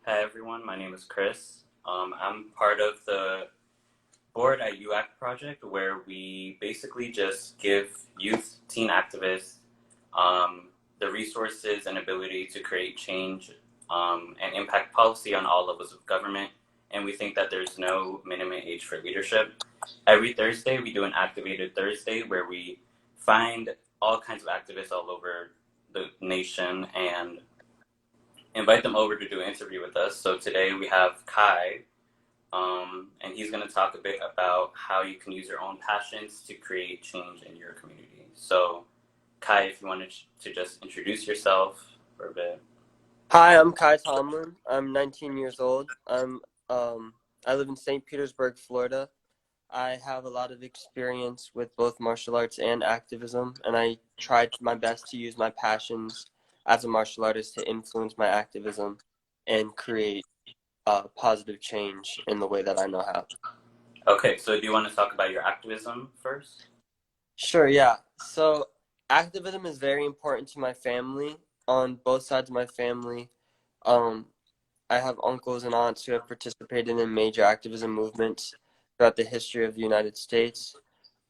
Hi everyone, my name is Chris. I'm part of the board at UAC project where we basically just give youth teen activists the resources and ability to create change and impact policy on all levels of government. And we think that there's no minimum age for leadership. Every Thursday we do an Activated Thursday where we find all kinds of activists all over the nation and invite them over to do an interview with us. So today we have Kai, and he's going to talk a bit about how you can use your own passions to create change in your community. So, Kai, if you wanted to just introduce yourself for a bit. Hi, I'm Kai Tomalin. I'm 19 years old. I live in St. Petersburg, Florida. I have a lot of experience with both martial arts and activism, and I tried my best to use my passions as a martial artist to influence my activism and create positive change in the way that I know how. Okay, so do you want to talk about your activism first? Sure, yeah. So activism is very important to my family, on both sides of my family. Um, I have uncles and aunts who have participated in major activism movements throughout the history of the United States.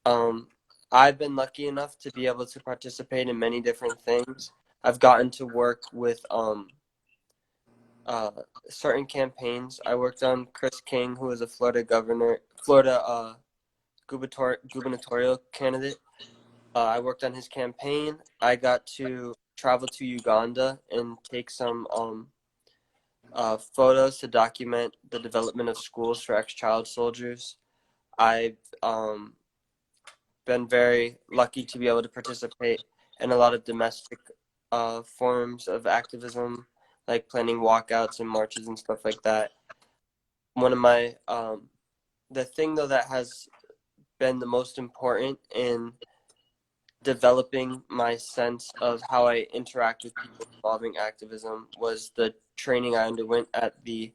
Um, I've been lucky enough to be able to participate in many different things. I've gotten to work with uh, certain campaigns. I worked on Chris King, who was a Florida gubernatorial candidate. I worked on his campaign. I got to travel to Uganda and take some photos to document the development of schools for ex-child soldiers. I've been very lucky to be able to participate in a lot of domestic forms of activism, like planning walkouts and marches and stuff like that. One of my the thing though that has been the most important in developing my sense of how I interact with people involving activism was the training I underwent at the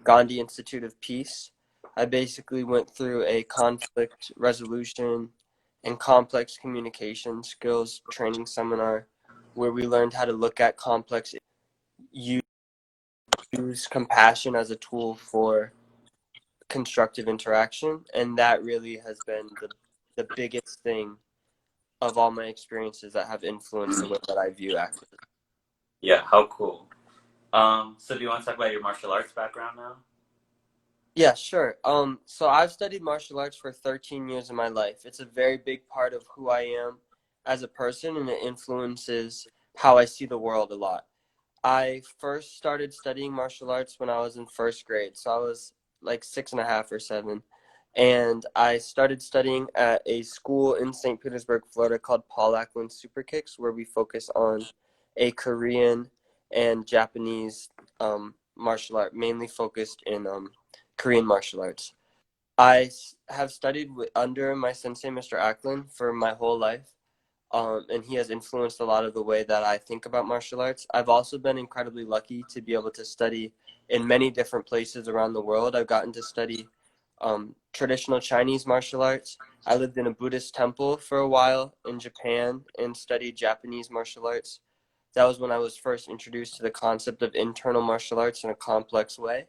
Gandhi Institute of Peace. I basically went through a conflict resolution and complex communication skills training seminar where we learned how to look at complex issues, use compassion as a tool for constructive interaction, and that really has been the biggest thing of all my experiences that have influenced the way that I view activism. Yeah, how cool. So do you want to talk about your martial arts background now? Yeah, sure. So I've studied martial arts for 13 years of my life. It's a very big part of who I am as a person, and it influences how I see the world a lot. I first started studying martial arts when I was in first grade, so I was like 6.5 or 7. And I started studying at a school in St. Petersburg, Florida called Acklin Superkicks, where we focus on a Korean and Japanese martial art, mainly focused in Korean martial arts. Have studied under my sensei, Mr. Acklin, for my whole life, and he has influenced a lot of the way that I think about martial arts. I've also been incredibly lucky to be able to study in many different places around the world. I've gotten to study traditional Chinese martial arts. I lived in a Buddhist temple for a while in Japan and studied Japanese martial arts. That was when I was first introduced to the concept of internal martial arts in a complex way.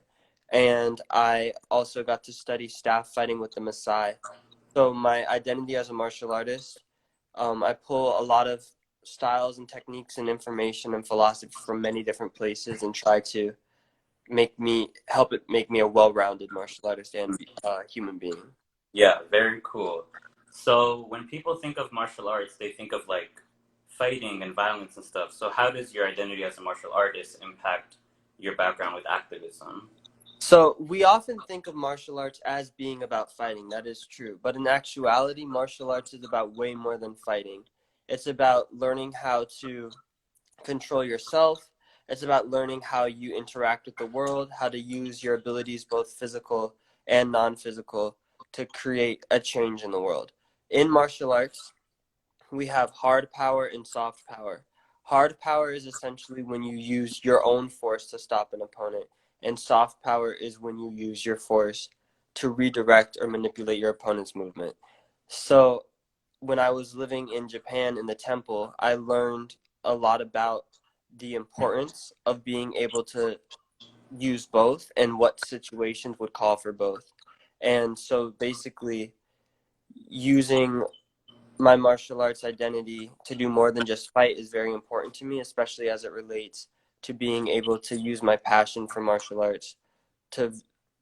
And I also got to study staff fighting with the Maasai. So my identity as a martial artist, I pull a lot of styles and techniques and information and philosophy from many different places and try to help it make me a well-rounded martial artist and human being. Yeah, very cool. So when people think of martial arts, they think of like fighting and violence and stuff. So how does your identity as a martial artist impact your background with activism? So we often think of martial arts as being about fighting. That is true. But in actuality, martial arts is about way more than fighting. It's about learning how to control yourself. It's about learning how you interact with the world, how to use your abilities, both physical and non-physical, to create a change in the world. In martial arts, we have hard power and soft power. Hard power is essentially when you use your own force to stop an opponent, and soft power is when you use your force to redirect or manipulate your opponent's movement. So, when I was living in Japan in the temple, I learned a lot about the importance of being able to use both and what situations would call for both. And so basically using my martial arts identity to do more than just fight is very important to me, especially as it relates to being able to use my passion for martial arts to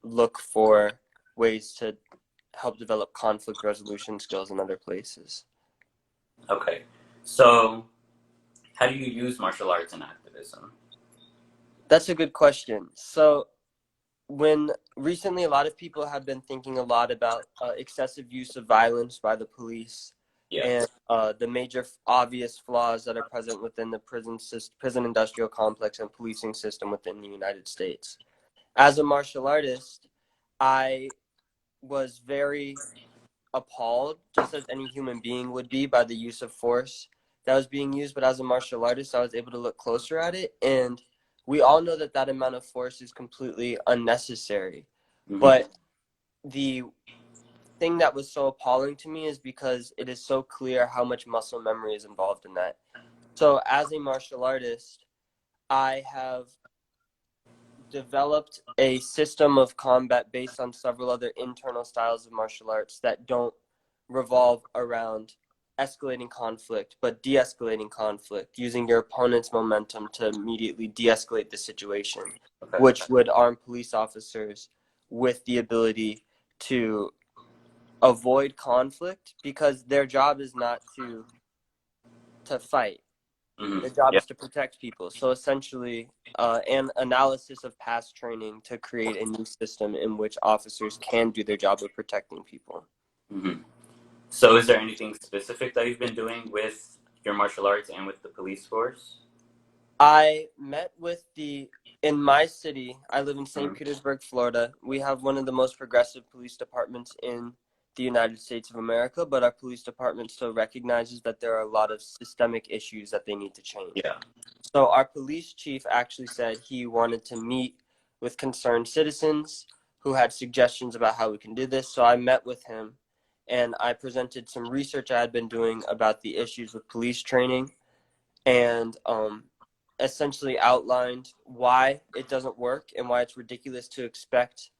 look for ways to help develop conflict resolution skills in other places. Okay. So, how do you use martial arts in activism? That's a good question. So when recently a lot of people have been thinking a lot about excessive use of violence by the police Yeah. and the major obvious flaws that are present within the prison industrial complex and policing system within the United States. As a martial artist, I was very appalled, just as any human being would be, by the use of force that was being used. But as a martial artist, I was able to look closer at it. And we all know that that amount of force is completely unnecessary. Mm-hmm. But the thing that was so appalling to me is because it is so clear how much muscle memory is involved in that. So as a martial artist, I have developed a system of combat based on several other internal styles of martial arts that don't revolve around escalating conflict, but de-escalating conflict, using your opponent's momentum to immediately de-escalate the situation, Okay. which would arm police officers with the ability to avoid conflict because their job is not to fight. Mm-hmm. Their job Yeah. is to protect people. So essentially, an analysis of past training to create a new system in which officers can do their job of protecting people. Mm-hmm. So, is there anything specific that you've been doing with your martial arts and with the police force? I met with in my city, I live in St. Mm-hmm. Petersburg, Florida. We have one of the most progressive police departments in the United States of America, but our police department still recognizes that there are a lot of systemic issues that they need to change. Yeah. So our police chief actually said he wanted to meet with concerned citizens who had suggestions about how we can do this. So I met with him and I presented some research I had been doing about the issues with police training and essentially outlined why it doesn't work and why it's ridiculous to expect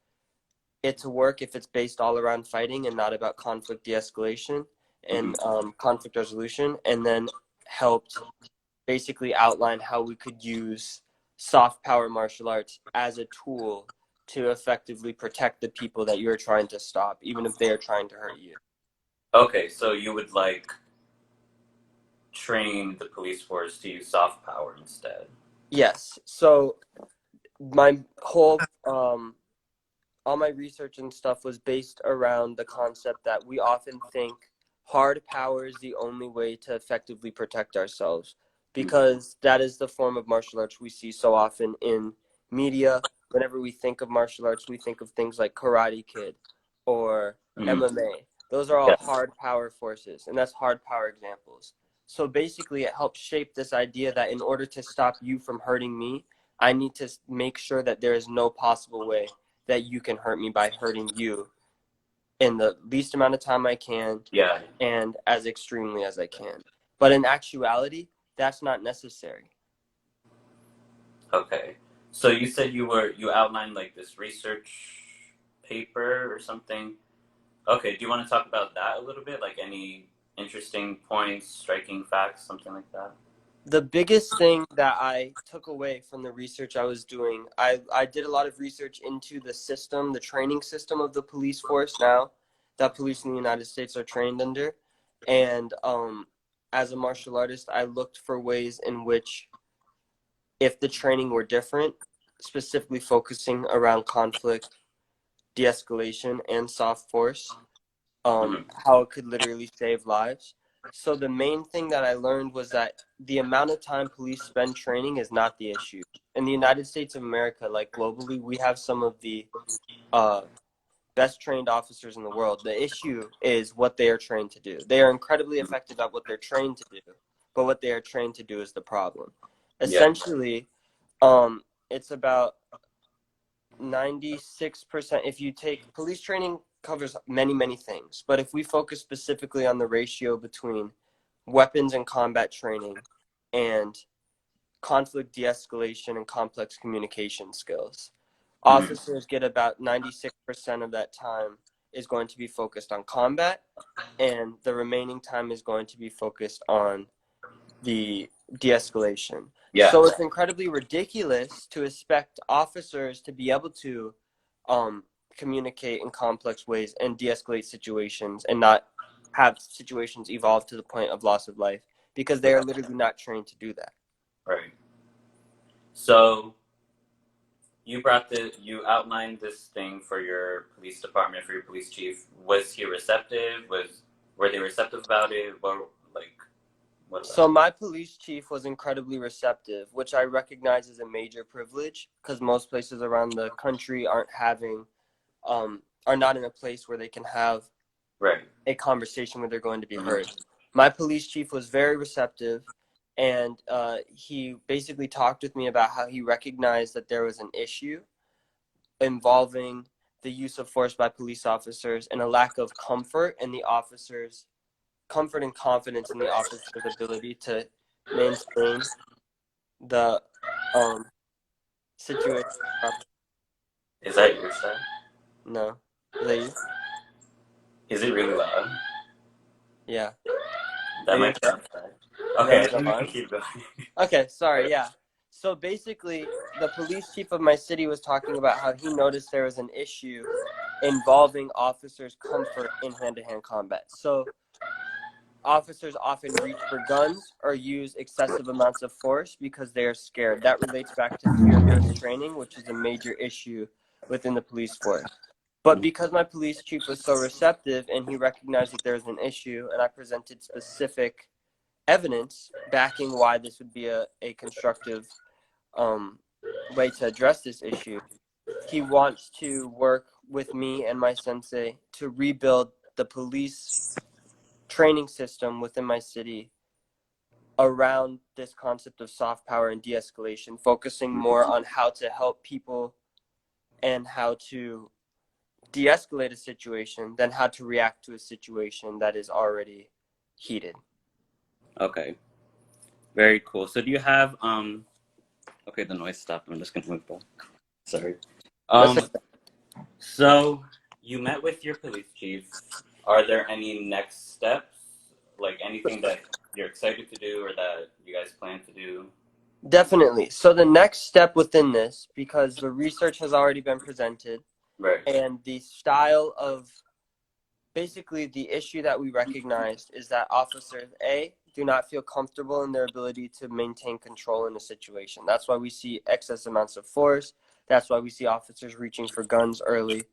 it to work if it's based all around fighting and not about conflict de-escalation and conflict resolution, and then helped basically outline how we could use soft power martial arts as a tool to effectively protect the people that you're trying to stop, even if they are trying to hurt you. Okay, so you would like train the police force to use soft power instead. Yes. So my whole all my research and stuff was based around the concept that we often think hard power is the only way to effectively protect ourselves because that is the form of martial arts we see so often in media. Whenever we think of martial arts, we think of things like Karate Kid or Mm-hmm. MMA. Those are all Yes. hard power forces, and that's hard power examples. So basically, it helps shape this idea that in order to stop you from hurting me, I need to make sure that there is no possible way that you can hurt me by hurting you in the least amount of time I can Yeah. and as extremely as I can. But in actuality, that's not necessary. Okay. So you said you outlined like this research paper or something. Okay, do you want to talk about that a little bit? Like any interesting points, striking facts, something like that? The biggest thing that I took away from the research I was doing, I did a lot of research into the system, the training system of the police force now that police in the United States are trained under. And as a martial artist, I looked for ways in which, if the training were different, specifically focusing around conflict, de-escalation, and soft force, Mm-hmm. how it could literally save lives. So the main thing that I learned was that the amount of time police spend training is not the issue. In the United States of America, like globally, we have some of the uh, best trained officers in the world. The issue is what they are trained to do. They are incredibly effective at what they're trained to do, but what they are trained to do is the problem. Yeah. Essentially, it's about 96%. If you take police training covers many, many things, but if we focus specifically on the ratio between weapons and combat training and conflict de-escalation and complex communication skills, Officers get about 96% of that time is going to be focused on combat, and the remaining time is going to be focused on the de-escalation. Yeah. So it's incredibly ridiculous to expect officers to be able to communicate in complex ways and de-escalate situations and not have situations evolve to the point of loss of life, because they are literally not trained to do that. Right. So you outlined this thing for your police department, for your police chief. Was he receptive? Were they receptive about it? So my police chief was incredibly receptive, which I recognize as a major privilege, because most places around the country are not in a place where they can have a conversation where they're going to be heard. My police chief was very receptive, and he basically talked with me about how he recognized that there was an issue involving the use of force by police officers and a lack of comfort and confidence in the officer's ability to maintain the situation. Is that your side? No. Is that you? Is it really loud? Yeah. That might be outside. Okay, I think we can keep going. Okay, sorry, yeah. So basically, the police chief of my city was talking about how he noticed there was an issue involving officers' comfort in hand-to-hand combat. So officers often reach for guns or use excessive amounts of force because they are scared. That relates back to fear-based training, which is a major issue within the police force. But because my police chief was so receptive and he recognized that there was an issue, and I presented specific evidence backing why this would be a constructive way to address this issue, he wants to work with me and my sensei to rebuild the police training system within my city around this concept of soft power and de-escalation, focusing more on how to help people and how to de-escalate a situation than how to react to a situation that is already heated. Okay. Very cool. So do you have okay, the noise stopped. I'm just gonna move back. Sorry. So you met with your police chief. Are there any next steps? Like anything that you're excited to do or that you guys plan to do? Definitely. So the next step within this, because the research has already been presented, and the style of basically the issue that we recognized is that officers, A, do not feel comfortable in their ability to maintain control in a situation. That's why we see excess amounts of force. That's why we see officers reaching for guns early.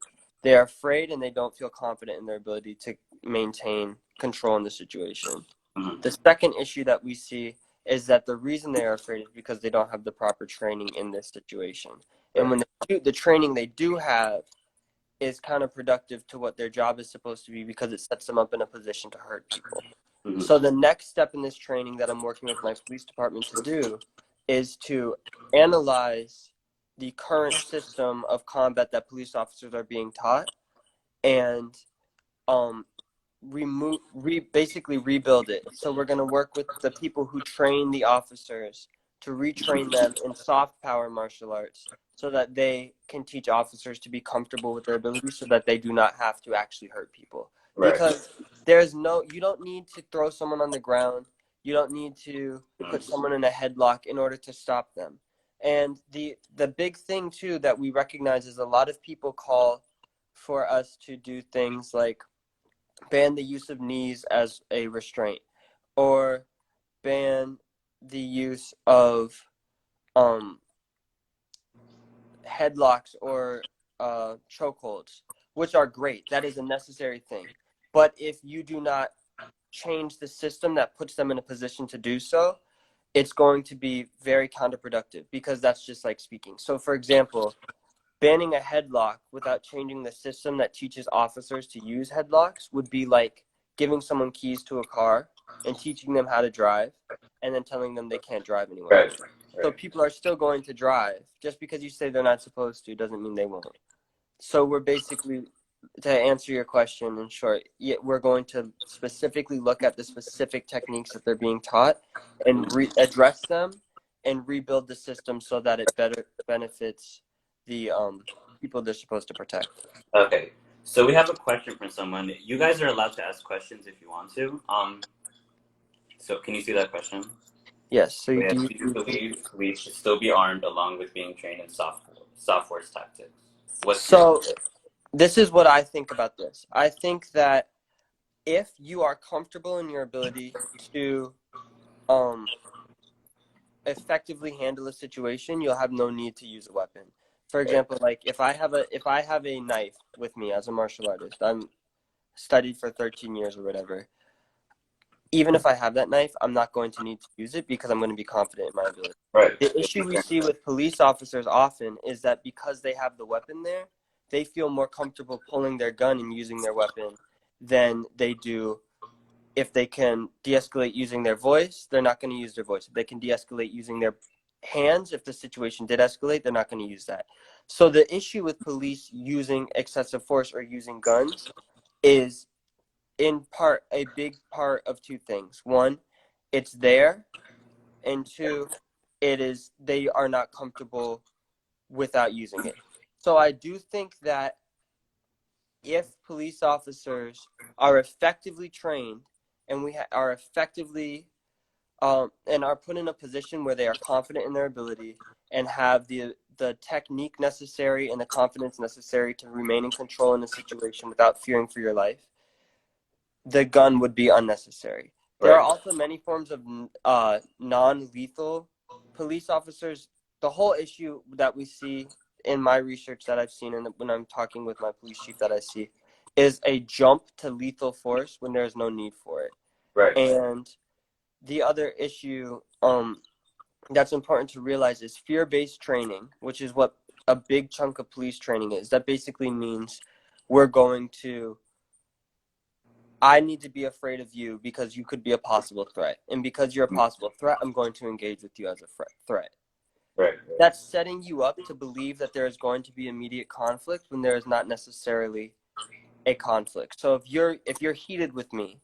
They are afraid and they don't feel confident in their ability to maintain control in the situation. The second issue that we see is that the reason they are afraid is because they don't have the proper training in this situation. And when the training they do have is counterproductive to what their job is supposed to be, because it sets them up in a position to hurt people. So the next step in this training that I'm working with my police department to do is to analyze the current system of combat that police officers are being taught and basically rebuild it. So we're going to work with the people who train the officers to retrain them in soft power martial arts so that they can teach officers to be comfortable with their abilities so that they do not have to actually hurt people. Because you don't need to throw someone on the ground. You don't need to put someone in a headlock in order to stop them. And the big thing too that we recognize is a lot of people call for us to do things like ban the use of knees as a restraint, or ban the use of headlocks or chokeholds, which are great. That is a necessary thing. But if you do not change the system that puts them in a position to do so, it's going to be very counterproductive, because that's just like speaking. So for example, banning a headlock without changing the system that teaches officers to use headlocks would be like giving someone keys to a car and teaching them how to drive and then telling them they can't drive anymore. So people are still going to drive. Just because you say they're not supposed to doesn't mean they won't. So we're basically, to answer your question in short, we're going to specifically look at the specific techniques that they're being taught and address them and rebuild the system so that it better benefits the people they're supposed to protect. Okay. So we have a question from someone. You guys are allowed to ask questions if you want to. So can you see that question? Yes. So Do do you believe police should still be armed along with being trained in soft force tactics? So this is what I think about this. I think that if you are comfortable in your ability to effectively handle a situation, you'll have no need to use a weapon. For example, like if I have a knife with me as a martial artist, I'm studied for 13 years or whatever. Even if I have that knife, I'm not going to need to use it because I'm going to be confident in my ability. Right. The issue we see with police officers often is that because they have the weapon there, they feel more comfortable pulling their gun and using their weapon than they do if they can de-escalate using their voice. They're not going to use their voice. If they can de-escalate using their hands, if the situation did escalate, they're not going to use that. So the issue with police using excessive force or using guns is in part a big part of two things. One, it's there, and two, it is they are not comfortable without using it. So I do think that if police officers are effectively trained and are effectively and are put in a position where they are confident in their ability and have the technique necessary and the confidence necessary to remain in control in a situation without fearing for your life, the gun would be unnecessary. There are also many forms of non-lethal police officers. The whole issue that we see in my research that I've seen and when I'm talking with my police chief that I see is a jump to lethal force when there is no need for it. Right. And the other issue that's important to realize is fear-based training, which is what a big chunk of police training is. That basically means I need to be afraid of you because you could be a possible threat. And because you're a possible threat, I'm going to engage with you as a threat. Right. That's setting you up to believe that there is going to be immediate conflict when there is not necessarily a conflict. So if you're heated with me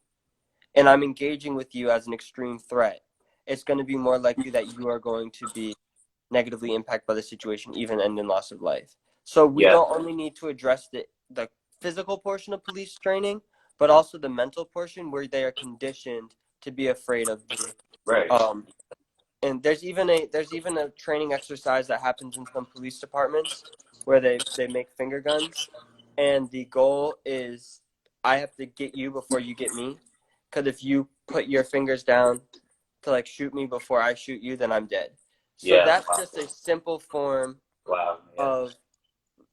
and I'm engaging with you as an extreme threat, it's going to be more likely that you are going to be negatively impacted by the situation, even end in loss of life. So we don't only need to address the physical portion of police training, but also the mental portion where they are conditioned to be afraid of you. Right. And there's even a training exercise that happens in some police departments where they make finger guns, and the goal is I have to get you before you get me, because if you put your fingers down to like shoot me before I shoot you, then I'm dead. So that's just a simple form of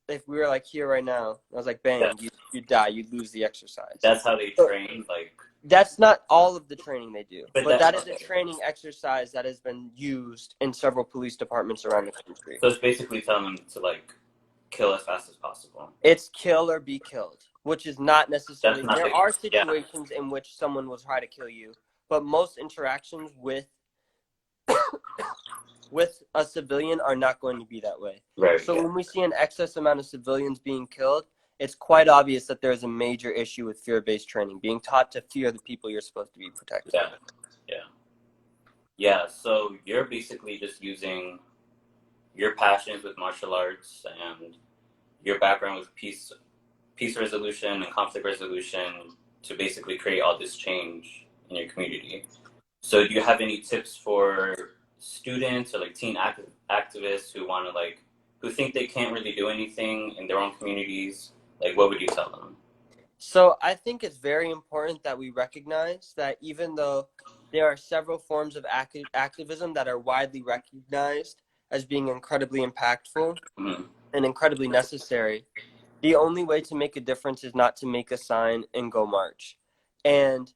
if we were like here right now, I was like, bang, you die, you lose the exercise. That's how they train, like. That's not all of the training they do, but that is a training exercise that has been used in several police departments around the country. So it's basically telling them to like kill as fast as possible. It's kill or be killed, which is not necessarily. There are situations in which someone will try to kill you, but most interactions with a civilian are not going to be that way. Right. So when we see an excess amount of civilians being killed, it's quite obvious that there's a major issue with fear-based training, being taught to fear the people you're supposed to be protecting. Yeah, so you're basically just using your passions with martial arts and your background with peace resolution and conflict resolution to basically create all this change in your community. So do you have any tips for students or like teen activists who want to who think they can't really do anything in their own communities? Like, what would you tell them? So I think it's very important that we recognize that even though there are several forms of activism that are widely recognized as being incredibly impactful and incredibly necessary, the only way to make a difference is not to make a sign and go march. And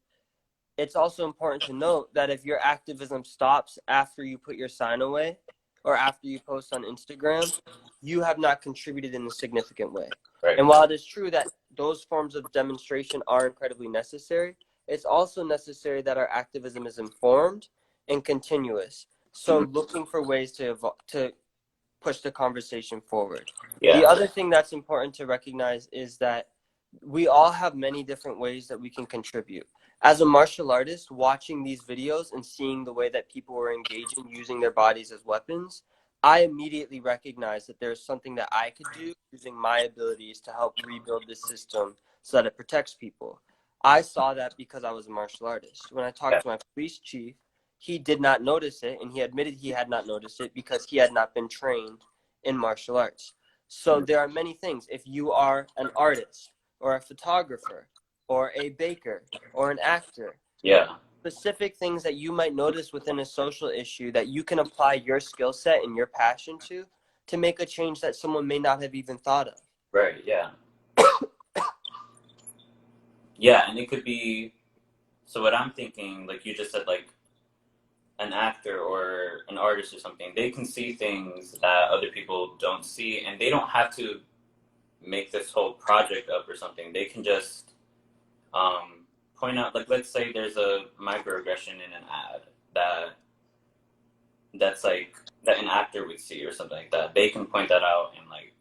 it's also important to note that if your activism stops after you put your sign away or after you post on Instagram, you have not contributed in a significant way. Right. And while it is true that those forms of demonstration are incredibly necessary, it's also necessary that our activism is informed and continuous. So looking for ways to push the conversation forward. Yeah. The other thing that's important to recognize is that we all have many different ways that we can contribute. As a martial artist, watching these videos and seeing the way that people are engaging using their bodies as weapons, I immediately recognized that there's something that I could do using my abilities to help rebuild this system so that it protects people. I saw that because I was a martial artist. When I talked Yeah. to my police chief, he did not notice it, and he admitted he had not noticed it because he had not been trained in martial arts. So there are many things. If you are an artist or a photographer or a baker or an actor, Yeah. specific things that you might notice within a social issue that you can apply your skill set and your passion to make a change that someone may not have even thought of. Right. Yeah. Yeah, and it could be. So what I'm thinking, like you just said, like an actor or an artist or something, they can see things that other people don't see, and they don't have to make this whole project up or something. They can just point out, like, let's say there's a microaggression in an ad that's like that an actor would see or something like that. They can point that out and like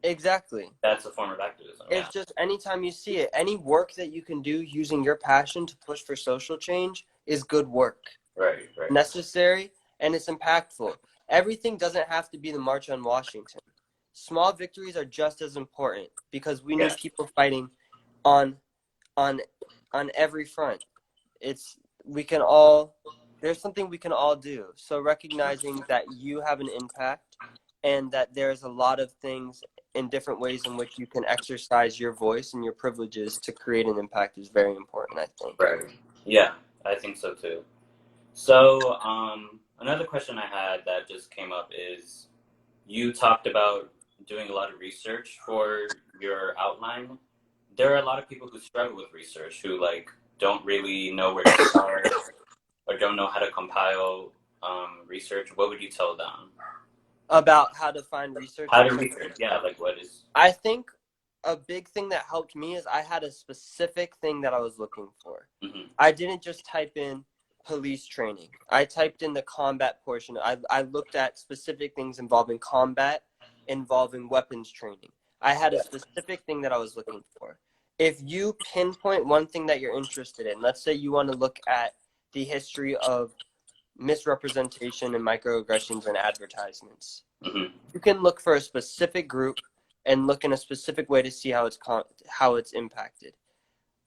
Exactly. that's a form of activism. It's just anytime you see it, any work that you can do using your passion to push for social change is good work. Right. Right. Necessary, and it's impactful. Everything doesn't have to be the March on Washington. Small victories are just as important because we need people fighting on on every front. It's we can all there's something we can all do. So recognizing that you have an impact and that there's a lot of things in different ways in which you can exercise your voice and your privileges to create an impact is very important, I think. Right. Yeah, I think so too. So, another question I had that just came up is you talked about doing a lot of research for your outline. There are a lot of people who struggle with research who like don't really know where to start or don't know how to compile research. What would you tell them? About how to find research. How to research? Yeah, like what is? I think a big thing that helped me is I had a specific thing that I was looking for. Mm-hmm. I didn't just type in police training. I typed in the combat portion. I looked at specific things involving combat, involving weapons training. I had a specific thing that I was looking for. If you pinpoint one thing that you're interested in, let's say you want to look at the history of misrepresentation and microaggressions in advertisements, Mm-hmm. you can look for a specific group and look in a specific way to see how it's impacted.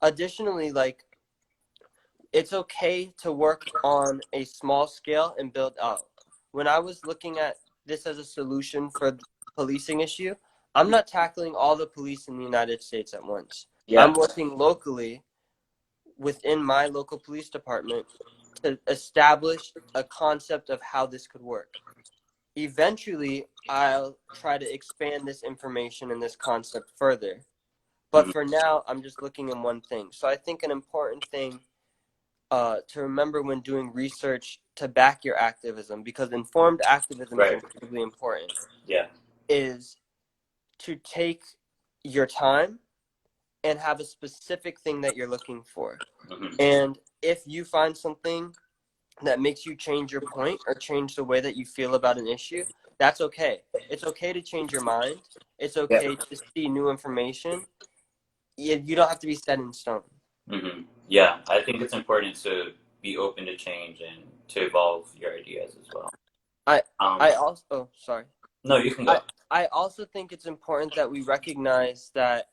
Additionally, like it's okay to work on a small scale and build out. When I was looking at this as a solution for the policing issue, I'm not tackling all the police in the United States at once. Yeah. I'm working locally within my local police department to establish a concept of how this could work. Eventually, I'll try to expand this information and this concept further. But for now, I'm just looking in one thing. So I think an important thing to remember when doing research to back your activism, because informed activism is incredibly important, is to take your time and have a specific thing that you're looking for. Mm-hmm. And if you find something that makes you change your point or change the way that you feel about an issue, that's okay. It's okay to change your mind. It's okay to see new information. You don't have to be set in stone. Mm-hmm. Yeah, I think it's important to be open to change and to evolve your ideas as well. I also sorry. No, you can go. I also think it's important that we recognize that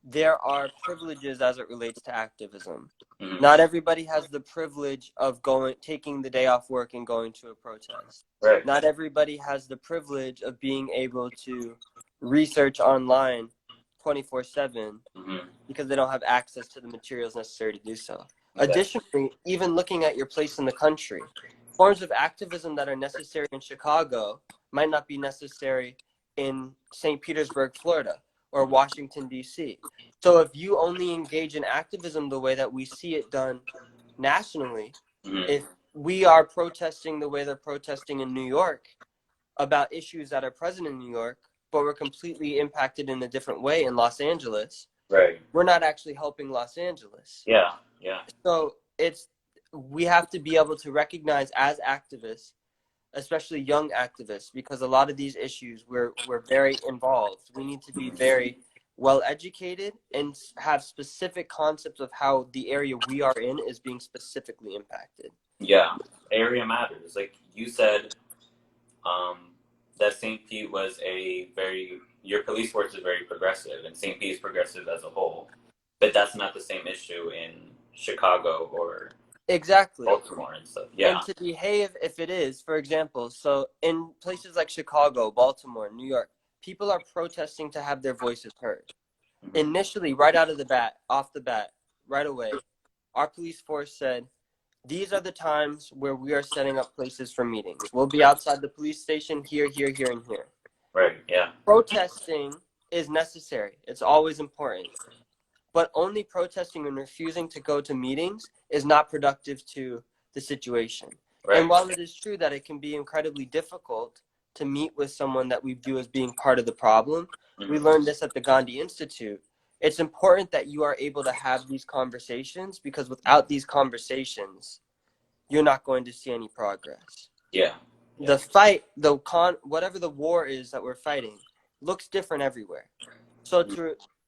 there are privileges as it relates to activism. Mm-hmm. Not everybody has the privilege of taking the day off work and going to a protest. Right. Not everybody has the privilege of being able to research online 24/7 because they don't have access to the materials necessary to do so. Okay. Additionally, even looking at your place in the country, forms of activism that are necessary in Chicago might not be necessary in St. Petersburg, Florida, or Washington, D.C. So if you only engage in activism the way that we see it done nationally, if we are protesting the way they're protesting in New York about issues that are present in New York, but we're completely impacted in a different way in Los Angeles, we're not actually helping Los Angeles. Yeah. So we have to be able to recognize as activists, especially young activists, because a lot of these issues we're very involved. We need to be very well educated and have specific concepts of how the area we are in is being specifically impacted. Yeah, area matters. Like you said, that St. Pete was your police force is very progressive, and St. Pete is progressive as a whole. But that's not the same issue in Chicago or Exactly. Baltimore and stuff. And Yeah. to behave, if it is, for example, so in places like Chicago, Baltimore, New York, people are protesting to have their voices heard. Mm-hmm. Initially, right out of the bat, off the bat, right away, our police force said, these are the times where we are setting up places for meetings. We'll be outside the police station here, here, here, and here. Right. Yeah. Protesting is necessary. It's always important. But only protesting and refusing to go to meetings is not productive to the situation. And Right. while it is true that it can be incredibly difficult to meet with someone that we view as being part of the problem, we Mm-hmm. learned this at the Gandhi Institute. It's important that you are able to have these conversations, because without these conversations, you're not going to see any progress. Yeah. Yeah. The fight, whatever the war is that we're fighting, looks different everywhere. So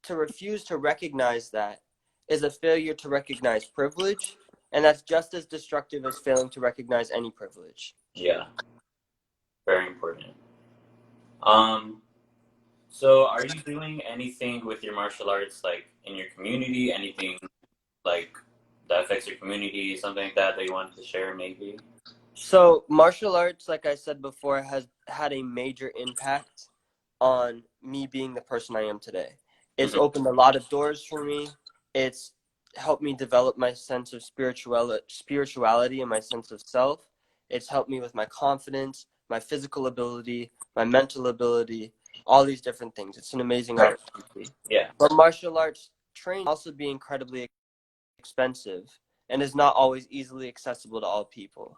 to refuse to recognize that is a failure to recognize privilege, and that's just as destructive as failing to recognize any privilege. Yeah. Very important. Um. So, are you doing anything with your martial arts, like in your community? Anything like that affects your community? Something like that you wanted to share, maybe? So martial arts, like I said before, has had a major impact on me being the person I am today. It's Mm-hmm. opened a lot of doors for me. It's helped me develop my sense of spirituality and my sense of self. It's helped me with my confidence, my physical ability, my mental ability, all these different things. It's an amazing Right. opportunity. Yeah. But martial arts training can also be incredibly expensive and is not always easily accessible to all people.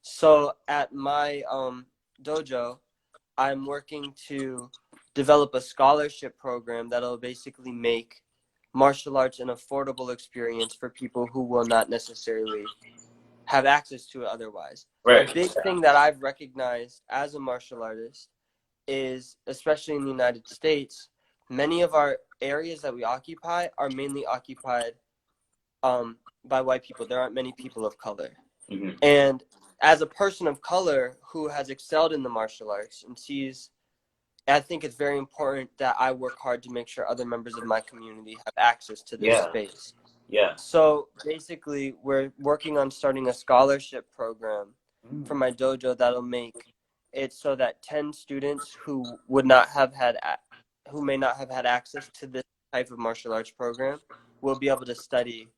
So at my dojo, I'm working to develop a scholarship program that'll basically make martial arts an affordable experience for people who will not necessarily have access to it otherwise. A Right. big Yeah. thing that I've recognized as a martial artist is, especially in the United States, many of our areas that we occupy are mainly occupied by white people. There aren't many people of color. Mm-hmm. And as a person of color who has excelled in the martial arts and sees, I think it's very important that I work hard to make sure other members of my community have access to this Yeah. space. Yeah. So basically, we're working on starting a scholarship program for Mm. my dojo that'll make it so that 10 students who would not have had, who may not have had access to this type of martial arts program will be able to study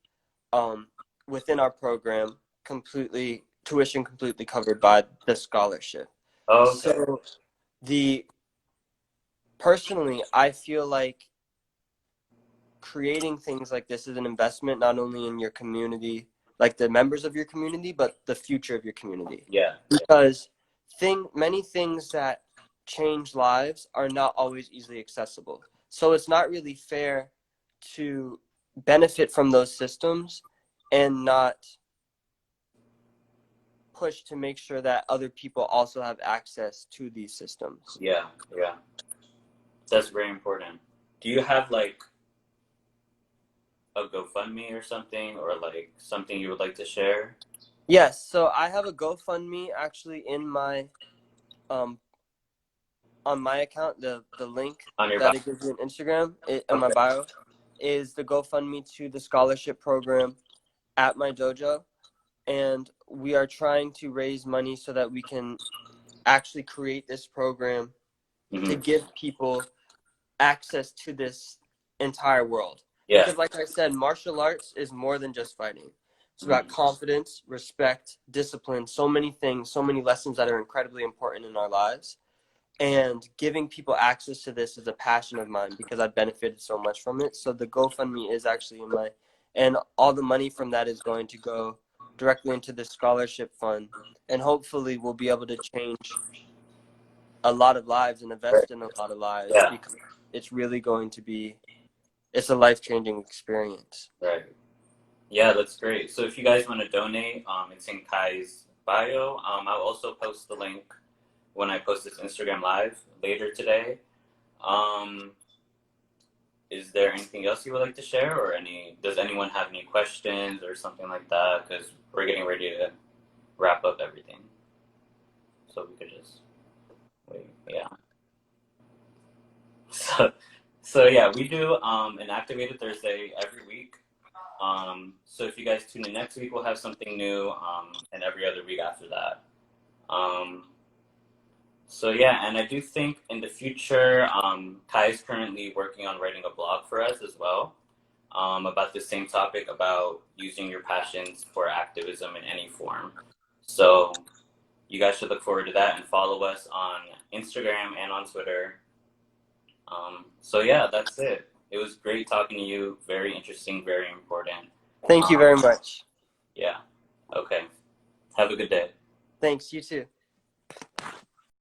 within our program, tuition completely covered by the scholarship. Okay. So the personally, I feel like creating things like this is an investment not only in your community, like the members of your community, but the future of your community. Yeah. Because many things that change lives are not always easily accessible. So it's not really fair to benefit from those systems and not push to make sure that other people also have access to these systems. Yeah. Yeah. That's very important. Do you have like a GoFundMe or something, or like something you would like to share Yes, so I have a GoFundMe actually in my on my account. The link on your bio? that it gives you on Instagram in my bio is the GoFundMe to the scholarship program at my dojo, and we are trying to raise money so that we can actually create this program to Mm-hmm. give people access to this entire world. Yeah. Because, like I said, martial arts is more than just fighting. It's about Mm-hmm. confidence, respect, discipline, so many things, so many lessons that are incredibly important in our lives. And giving people access to this is a passion of mine because I've benefited so much from it. So the GoFundMe is actually in my, and all the money from that is going to go directly into the scholarship fund. And hopefully we'll be able to change a lot of lives and invest in a lot of lives, Yeah. because it's really going to be, it's a life-changing experience. Right. Yeah, that's great. So if you guys want to donate, it's in Kai's bio. I'll also post the link when I post this Instagram live later today. Um, is there anything else you would like to share, or does anyone have any questions or something like that? Because we're getting ready to wrap up everything. So we could just wait. Yeah. So, so yeah, we do an Activated Thursday every week. So if you guys tune in next week, we'll have something new, and every other week after that. Um, so yeah, and I do think in the future, Kai is currently working on writing a blog for us as well, about the same topic about using your passions for activism in any form. So you guys should look forward to that and follow us on Instagram and on Twitter. So yeah, that's it. It was great talking to you. Very interesting, very important. Thank you Um, very much. yeah. Okay. Have a good day. Thanks, you too.